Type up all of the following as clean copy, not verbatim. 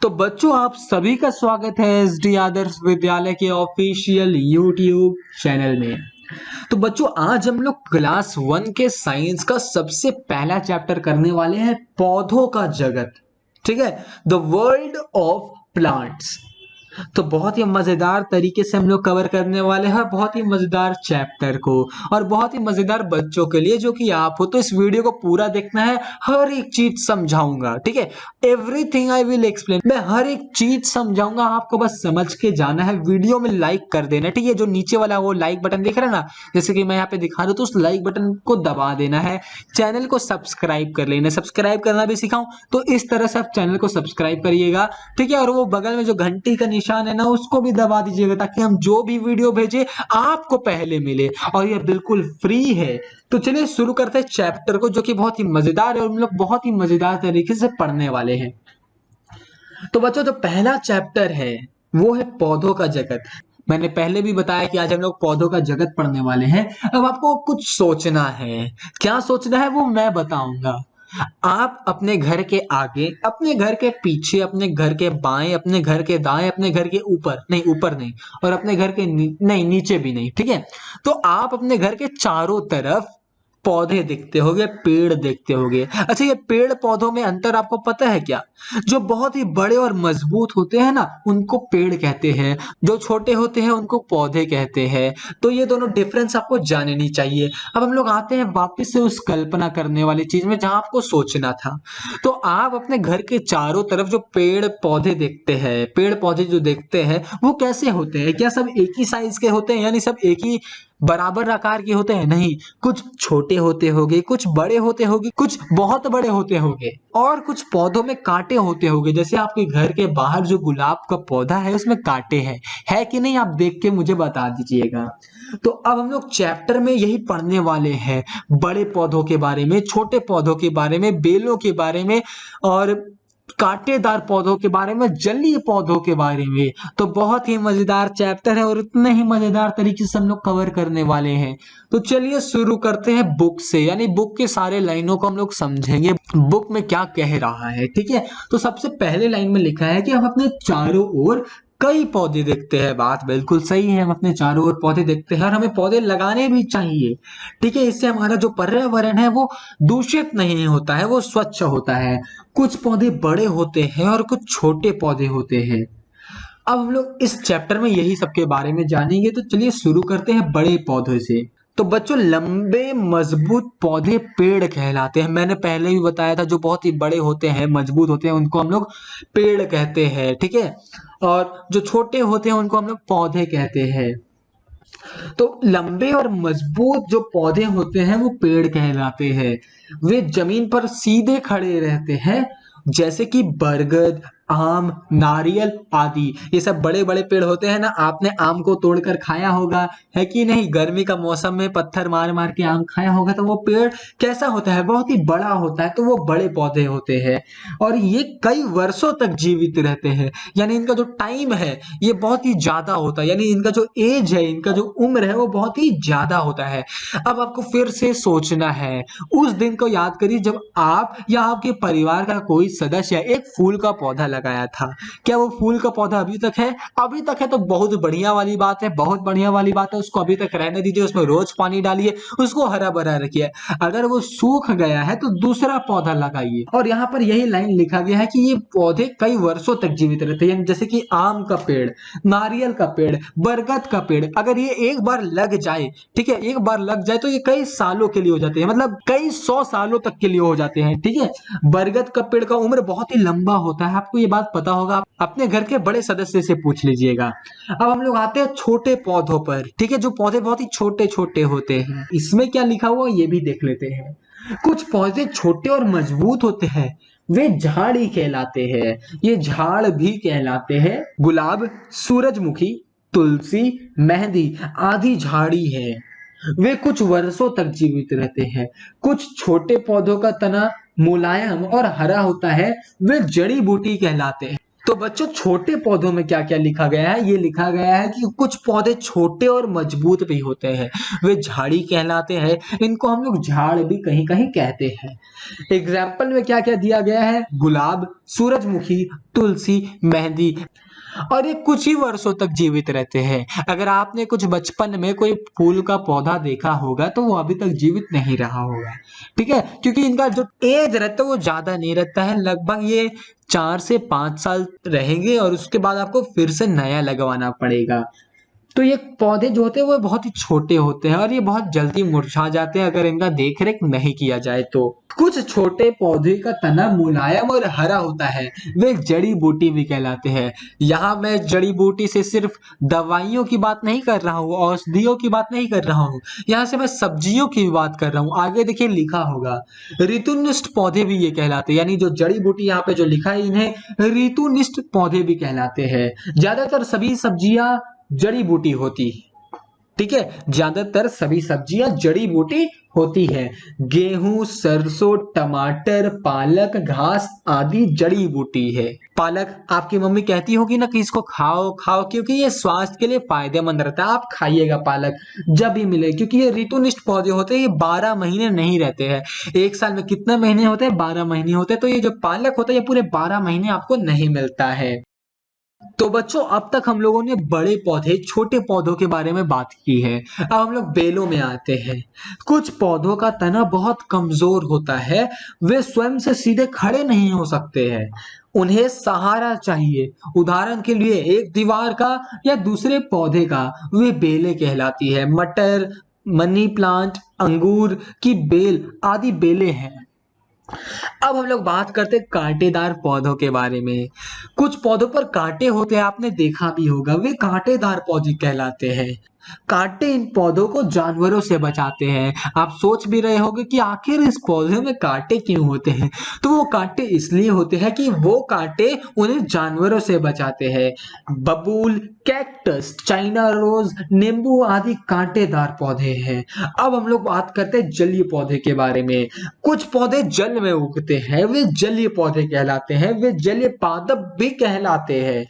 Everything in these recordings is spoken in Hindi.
तो बच्चों आप सभी का स्वागत है एसडी आदर्श विद्यालय के ऑफिशियल यूट्यूब चैनल में। तो बच्चों आज हम लोग क्लास 1 के साइंस का सबसे पहला चैप्टर करने वाले हैं पौधों का जगत। ठीक है, द वर्ल्ड ऑफ प्लांट्स। तो बहुत ही मजेदार तरीके से हम लोग कवर करने वाले हैं बहुत ही मजेदार चैप्टर को, और बहुत ही मजेदार बच्चों के लिए जो कि आप हो। तो इस वीडियो को पूरा देखना है, हर एक चीज समझाऊंगा। ठीक है, एवरीथिंग आई विल एक्सप्लेन। मैं हर एक चीज समझाऊंगा, आपको बस समझ के जाना है। वीडियो में लाइक कर देना। ठीक है, जो नीचे वाला वो लाइक बटन दिख रहा है ना, जैसे कि मैं यहाँ पे दिखा रहा हूँ, तो उस लाइक बटन को दबा देना है। चैनल को सब्सक्राइब कर लेना, सब्सक्राइब करना भी सिखाऊं तो इस तरह से आप चैनल को सब्सक्राइब करिएगा। ठीक है, और वो बगल में जो घंटी का निशान है ना, उसको भी दबा दीजिएगा ताकि हम जो भी वीडियो भेजे आपको पहले मिले, और ये बिल्कुल फ्री है। तो चलिए शुरू करते हैं चैप्टर को, जो कि बहुत ही मजेदार है और हम लोग बहुत ही मजेदार तरीके से पढ़ने वाले हैं। तो बच्चों जो पहला चैप्टर है वो है पौधों का जगत। मैंने पहले भी बताया कि आज हम लोग पौधों का जगत पढ़ने वाले हैं। अब आपको कुछ सोचना है, क्या सोचना है वो मैं बताऊंगा। आप अपने घर के आगे, अपने घर के पीछे, अपने घर के बाएं, अपने घर के दाएं, अपने घर के ऊपर नहीं, ऊपर नहीं, और अपने घर के नहीं, नीचे भी नहीं। ठीक है, तो आप अपने घर के चारों तरफ पौधे देखते होगे, पेड़ देखते होगे। अच्छा, ये पेड़ पौधों में अंतर आपको पता है क्या? जो बहुत ही बड़े और मजबूत होते हैं ना, उनको पेड़ कहते हैं। जो छोटे होते हैं उनको पौधे कहते हैं। तो ये दोनों डिफरेंस आपको जाननी चाहिए। अब हम लोग आते हैं वापस से उस कल्पना करने वाली चीज में जहां आपको सोचना था। तो आप अपने घर के चारों तरफ जो पेड़ पौधे देखते हैं, पेड़ पौधे जो देखते हैं वो कैसे होते हैं? क्या सब एक ही साइज के होते हैं, यानी सब एक ही बराबर आकार के होते हैं? नहीं, कुछ छोटे होते होंगे, कुछ बड़े होते होंगे, कुछ बहुत बड़े होते होंगे, और कुछ पौधों में कांटे होते होंगे। जैसे आपके घर के बाहर जो गुलाब का पौधा है उसमें कांटे हैं, है कि नहीं? आप देख के मुझे बता दीजिएगा। तो अब हम लोग चैप्टर में यही पढ़ने वाले हैं, बड़े पौधों के बारे में, छोटे पौधों के बारे में, बेलों के बारे में, और कांटेदार पौधों के बारे में, जलीय पौधों के बारे में। तो बहुत ही मजेदार चैप्टर है और उतने ही मजेदार तरीके से हम लोग कवर करने वाले हैं। तो चलिए शुरू करते हैं बुक से, यानी बुक के सारे लाइनों को हम लोग समझेंगे, बुक में क्या कह रहा है। ठीक है, तो सबसे पहले लाइन में लिखा है कि हम अपने चारों ओर कई पौधे देखते हैं। बात बिल्कुल सही है, हम अपने चारों ओर पौधे देखते हैं और हमें पौधे लगाने भी चाहिए। ठीक है, इससे हमारा जो पर्यावरण है वो दूषित नहीं होता है, वो स्वच्छ होता है। कुछ पौधे बड़े होते हैं और कुछ छोटे पौधे होते हैं। अब हम लोग इस चैप्टर में यही सबके बारे में जानेंगे। तो चलिए शुरू करते हैं बड़े पौधों से। तो बच्चों लंबे मजबूत पौधे पेड़ कहलाते हैं। मैंने पहले भी बताया था, जो बहुत ही बड़े होते हैं, मजबूत होते हैं, उनको हम लोग पेड़ कहते हैं। ठीक है, और जो छोटे होते हैं उनको हम लोग पौधे कहते हैं। तो लंबे और मजबूत जो पौधे होते हैं वो पेड़ कहलाते हैं। वे जमीन पर सीधे खड़े रहते हैं, जैसे कि बरगद, आम, नारियल आदि। ये सब बड़े बड़े पेड़ होते हैं ना। आपने आम को तोड़कर खाया होगा, है कि नहीं? गर्मी का मौसम में पत्थर मार मार के आम खाया होगा। तो वो पेड़ कैसा होता है? बहुत ही बड़ा होता है। तो वो बड़े पौधे होते हैं और ये कई वर्षों तक जीवित रहते हैं, यानी इनका जो टाइम है ये बहुत ही ज्यादा होता है, यानी इनका जो एज है, इनका जो उम्र है वो बहुत ही ज्यादा होता है। अब आपको फिर से सोचना है, उस दिन को याद करिए जब आप या आपके परिवार का कोई सदस्य एक फूल का पौधा लगाया था। क्या वो फूल का पौधा अभी तक है? अभी तक है तो बहुत बढ़िया वाली बात है, बहुत बढ़िया वाली बात है। उसको अभी तक रहने दीजिए, उसमें रोज पानी डालिए, उसको हरा भरा रखिए। अगर वो सूख गया है तो दूसरा पौधा लगाइए। और यहाँ पर यही लाइन लिखा गया है कि ये पौधे कई वर्षों तक जीवित रहते हैं, जैसे कि आम का पेड़, नारियल का पेड़, बरगद का पेड़। अगर ये एक बार लग जाए, ठीक है, एक बार लग जाए तो ये कई सालों के लिए हो जाते हैं, मतलब कई 100 सालों तक के लिए हो जाते हैं। ठीक है, बरगद का पेड़ का उम्र बहुत ही लंबा होता है, आपको ये बात पता होगा। आप अपने घर के बड़े सदस्य से पूछ लीजिएगा। अब हम लोग आते हैं छोटे पौधों पर। ठीक है, जो पौधे बहुत ही छोटे छोटे होते हैं, इसमें क्या लिखा हुआ ये भी देख लेते हैं। कुछ पौधे छोटे और मजबूत होते हैं, वे झाड़ ही कहलाते हैं। ये झाड़ भी कहलाते हैं। गुलाब, सूरजमुखी, तुलसी, मेहंदी आदि झाड़ी है। वे कुछ वर्षों तक जीवित रहते हैं। कुछ छोटे पौधों का तना मुलायम और हरा होता है, वे जड़ी बूटी कहलाते हैं। तो बच्चों छोटे पौधों में क्या क्या लिखा गया है, ये लिखा गया है कि कुछ पौधे छोटे और मजबूत भी होते हैं, वे झाड़ी कहलाते हैं। इनको हम लोग झाड़ भी कहीं कहीं कहते हैं। एग्जाम्पल में क्या क्या दिया गया है, गुलाब, सूरजमुखी, तुलसी, मेहंदी। और ये कुछ ही वर्षों तक जीवित रहते हैं। अगर आपने कुछ बचपन में कोई फूल का पौधा देखा होगा तो वो अभी तक जीवित नहीं रहा होगा, ठीक है, क्योंकि इनका जो एज रहता है वो ज्यादा नहीं रहता है, लगभग ये 4 से 5 साल रहेंगे और उसके बाद आपको फिर से नया लगवाना पड़ेगा। तो ये पौधे जो होते हैं वो बहुत ही छोटे होते हैं और ये बहुत जल्दी मुरझा जाते हैं अगर इनका देख रेख नहीं किया जाए तो। कुछ छोटे पौधे का तना मुलायम और हरा होता है, वे जड़ी बूटी भी कहलाते हैं। यहाँ मैं जड़ी बूटी से सिर्फ दवाइयों की बात नहीं कर रहा हूँ, औषधियों की बात नहीं कर रहा हूँ, यहाँ से मैं सब्जियों की भी बात कर रहा हूँ। आगे देखिए लिखा होगा, ऋतुनिष्ठ पौधे भी ये कहलाते हैं, यानी जो जड़ी बूटी यहाँ पे जो लिखा है इन्हें ऋतुनिष्ठ पौधे भी कहलाते हैं। ज्यादातर सभी सब्जियां जड़ी बूटी होती, ठीक है, ज्यादातर सभी सब्जियां जड़ी बूटी होती है। गेहूं, सरसों, टमाटर, पालक, घास आदि जड़ी बूटी है। पालक आपकी मम्मी कहती होगी ना कि इसको खाओ खाओ, क्योंकि ये स्वास्थ्य के लिए फायदेमंद रहता है। आप खाइएगा पालक जब भी मिले, क्योंकि ये ऋतुनिष्ठ पौधे होते हैं, ये 12 महीने नहीं रहते हैं। एक साल में कितने महीने होते हैं, 12 महीने होते हैं, तो ये जो पालक होता है ये पूरे 12 महीने आपको नहीं मिलता है। तो बच्चों अब तक हम लोगों ने बड़े पौधे छोटे पौधों के बारे में बात की है। अब हम लोग बेलों में आते हैं। कुछ पौधों का तना बहुत कमजोर होता है, वे स्वयं से सीधे खड़े नहीं हो सकते हैं, उन्हें सहारा चाहिए। उदाहरण के लिए एक दीवार का या दूसरे पौधे का, वे बेलें कहलाती है। मटर, मनी प्लांट, अंगूर की बेल आदि बेलें हैं। अब हम लोग बात करते हैं कांटेदार पौधों के बारे में। कुछ पौधों पर कांटे होते हैं, आपने देखा भी होगा, वे कांटेदार पौधे कहलाते हैं। कांटे इन पौधों को जानवरों से बचाते हैं। आप सोच भी रहे होंगे कि आखिर इस पौधे में कांटे क्यों होते हैं, तो वो कांटे इसलिए होते हैं कि वो कांटे उन्हें जानवरों से बचाते हैं। बबूल, कैक्टस, चाइना रोज, नींबू आदि कांटेदार पौधे हैं। अब हम लोग बात करते हैं जलीय पौधे के बारे में। कुछ पौधे जल में उगते हैं, वे जलीय पौधे कहलाते हैं, वे जलीय पादप भी कहलाते हैं।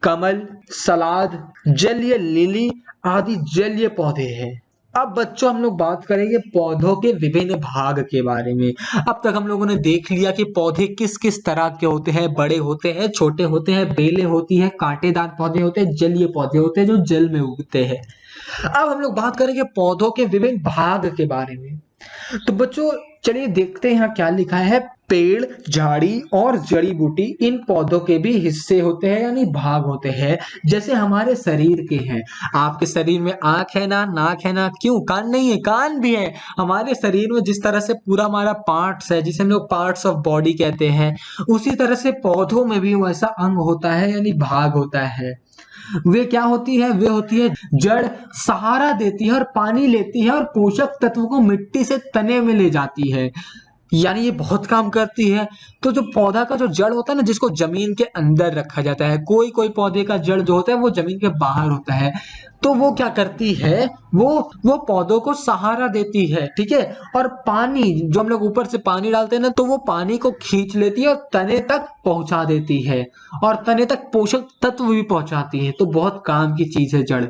कमल, सलाद, जलीय लिली आदि जलीय पौधे हैं। अब बच्चों हम लोग बात करेंगे पौधों के विभिन्न भाग के बारे में। अब तक हम लोगों ने देख लिया कि पौधे किस किस तरह के होते हैं, बड़े होते हैं, छोटे होते हैं, बेलें होती है, कांटेदार पौधे होते हैं, जलीय पौधे होते हैं जो जल में उगते हैं। अब हम लोग बात करेंगे पौधों के विभिन्न भाग के बारे में। तो बच्चों चलिए देखते हैं यहाँ क्या लिखा है। पेड़, झाड़ी और जड़ी बूटी इन पौधों के भी हिस्से होते हैं, यानी भाग होते हैं, जैसे हमारे शरीर के हैं। आपके शरीर में आंख है ना, नाक है ना, क्यों कान नहीं है, कान भी है। हमारे शरीर में जिस तरह से पूरा हमारा पार्ट्स है, जिसे हम लोग पार्ट्स ऑफ बॉडी कहते हैं, उसी तरह से पौधों में भी वैसा अंग होता है, यानी भाग होता है। वे क्या होती है, वे होती है जड़, सहारा देती है और पानी लेती है और पोषक तत्वों को मिट्टी से तने में ले जाती है, यानी ये बहुत काम करती है। तो जो पौधा का जो जड़ होता है ना, जिसको जमीन के अंदर रखा जाता है, कोई कोई पौधे का जड़ जो होता है वो जमीन के बाहर होता है, तो वो क्या करती है, वो पौधों को सहारा देती है, ठीक है। और पानी जो हम लोग ऊपर से पानी डालते हैं ना, तो वो पानी को खींच लेती है और तने तक पहुंचा देती है, और तने तक पोषक तत्व भी पहुंचाती है। तो बहुत काम की चीज है जड़।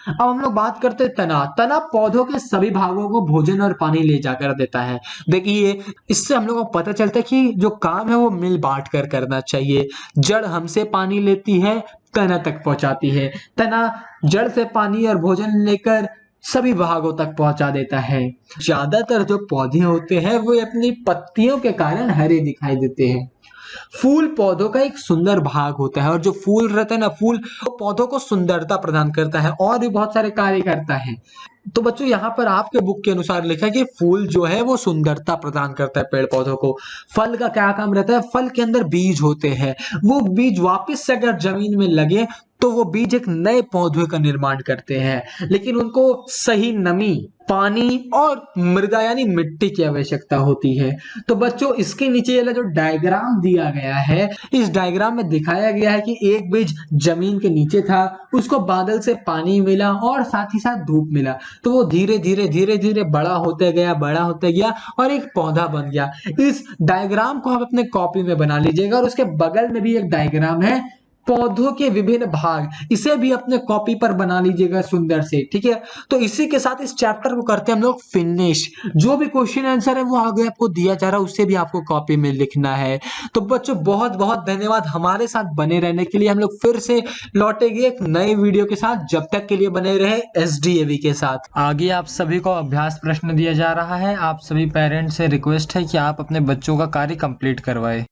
अब हम लोग बात करते हैं तना। तना पौधों के सभी भागों को भोजन और पानी ले जाकर देता है। देखिए इससे हम लोग को पता चलता है कि जो काम है वो मिल बांट कर करना चाहिए। जड़ हमसे पानी लेती है, तना तक पहुंचाती है। तना जड़ से पानी और भोजन लेकर सभी भागों तक पहुंचा देता है। ज्यादातर जो पौधे होते हैं वो अपनी पत्तियों के कारण हरे दिखाई देते हैं। फूल पौधों का एक सुंदर भाग होता है, और जो फूल रहता है ना, फूल पौधों को सुंदरता प्रदान करता है और भी बहुत सारे कार्य करता है। तो बच्चों यहाँ पर आपके बुक के अनुसार लिखा है कि फूल जो है वो सुंदरता प्रदान करता है पेड़ पौधों को। फल का क्या काम रहता है, फल के अंदर बीज होते हैं, वो बीज वापस से अगर जमीन में लगे तो वो बीज एक नए पौधे का निर्माण करते हैं, लेकिन उनको सही नमी, पानी और मृदा यानी मिट्टी की आवश्यकता होती है। तो बच्चों इसके नीचे वाला जो डायग्राम दिया गया है, इस डायग्राम में दिखाया गया है कि एक बीज जमीन के नीचे था, उसको बादल से पानी मिला और साथ ही साथ धूप मिला, तो वो धीरे धीरे बड़ा होते गया और एक पौधा बन गया। इस डायग्राम को आप अपने कॉपी में बना लीजिएगा, और उसके बगल में भी एक डायग्राम है, पौधों के विभिन्न भाग, इसे भी अपने कॉपी पर बना लीजिएगा सुंदर से, ठीक है। तो इसी के साथ इस चैप्टर को करते हैं हम लोग फिनिश। जो भी क्वेश्चन आंसर है वो आगे आपको दिया जा रहा है, उसे भी आपको कॉपी में लिखना है। तो बच्चों बहुत बहुत धन्यवाद हमारे साथ बने रहने के लिए। हम लोग फिर से लौटेंगे एक नए वीडियो के साथ, जब तक के लिए बने रहे SDAV के साथ। आगे आप सभी को अभ्यास प्रश्न दिया जा रहा है। आप सभी पेरेंट्स से रिक्वेस्ट है कि आप अपने बच्चों का कार्य कंप्लीट करवाएं।